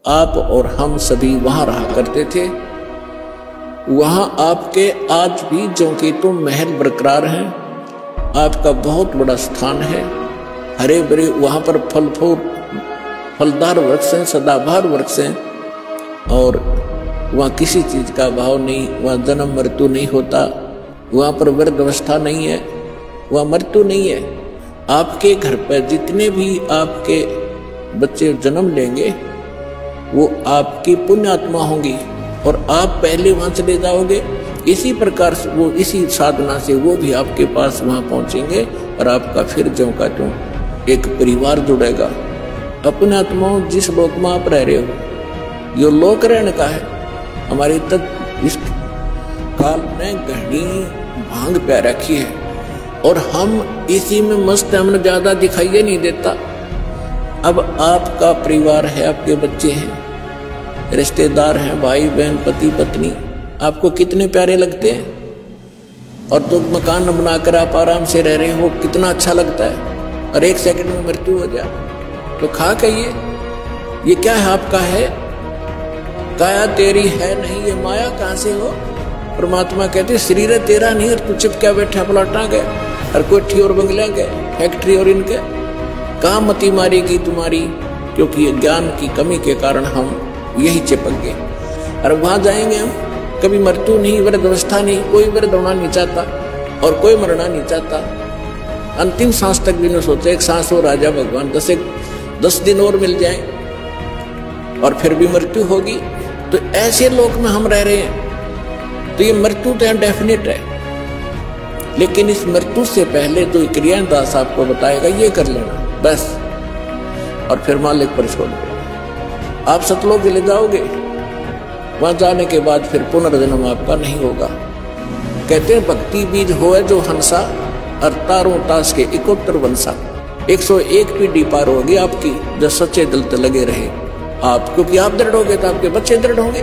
आप और हम सभी वहां रहा करते थे। वहां आपके आज भी ज्यों महल बरकरार हैं। आपका बहुत बड़ा स्थान है। हरे भरे वहां पर फलदार वृक्ष हैं, सदाबहार वृक्ष हैं, और वहाँ किसी चीज का अभाव नहीं। वहाँ जन्म मृत्यु नहीं होता। वहाँ पर वृद्धावस्था नहीं है, वहाँ मृत्यु नहीं है। आपके घर पर जितने भी आपके बच्चे जन्म लेंगे वो आपकी पुण्य आत्मा होंगी, और आप पहले वहां चले जाओगे। इसी प्रकार से वो इसी साधना से वो भी आपके पास वहां पहुंचेंगे, और आपका फिर ज्यों का त्यों एक परिवार जुड़ेगा। अपने आत्माओं, जिस लोक में आप रह रहे हो यो लोक रहने का है। हमारी तक इस काल ने घनी भांग प्या रखी है, और हम इसी में मस्त, हमने ज्यादा दिखाई नहीं देता। अब आपका परिवार है, आपके बच्चे हैं, रिश्तेदार हैं, भाई बहन, पति पत्नी, आपको कितने प्यारे लगते हैं। और तो मकान बनाकर आप आराम से रह रहे हो, कितना अच्छा लगता है। और एक सेकंड में मृत्यु हो जाए तो खा कहिए ये क्या है, आपका है, काया तेरी है नहीं, ये माया कहां से हो। परमात्मा कहते शरीर है तेरा नहीं, और तू चिपका बैठा प्लाटा गए, और कोठी और बंगला गए, फैक्ट्री और इनके कहाँ मती मारेगी तुम्हारी। क्योंकि ये ज्ञान की कमी के कारण हम यही चिपक गए। और वहां जाएंगे हम, कभी मृत्यु नहीं, वृद्धावस्था नहीं, कोई वृद्ध होना नहीं चाहता और कोई मरना नहीं चाहता। अंतिम सांस तक भी न सोचे एक सांस और राजा भगवान 10 दिन और मिल जाए और फिर भी मृत्यु होगी। तो ऐसे लोक में हम रह रहे हैं, तो ये मृत्यु तो डेफिनेट है। लेकिन इस मृत्यु से पहले जो क्रियाएं दास आपको बताएगा ये कर लेना बस, और फिर मालिक पर छोड़ दो। आप सतलोक ले जाओगे, वहां जाने के बाद फिर पुनर्जन्म आपका नहीं होगा। कहते हैं भक्ति बीज होए जो हंसा, और तारों ताश के 71 वंशा। 101 पीढ़ी पार होगी आपकी, जो सच्चे दिल से लगे रहे आप। क्योंकि आप दृढ़ होगे तो आपके बच्चे दृढ़ होंगे।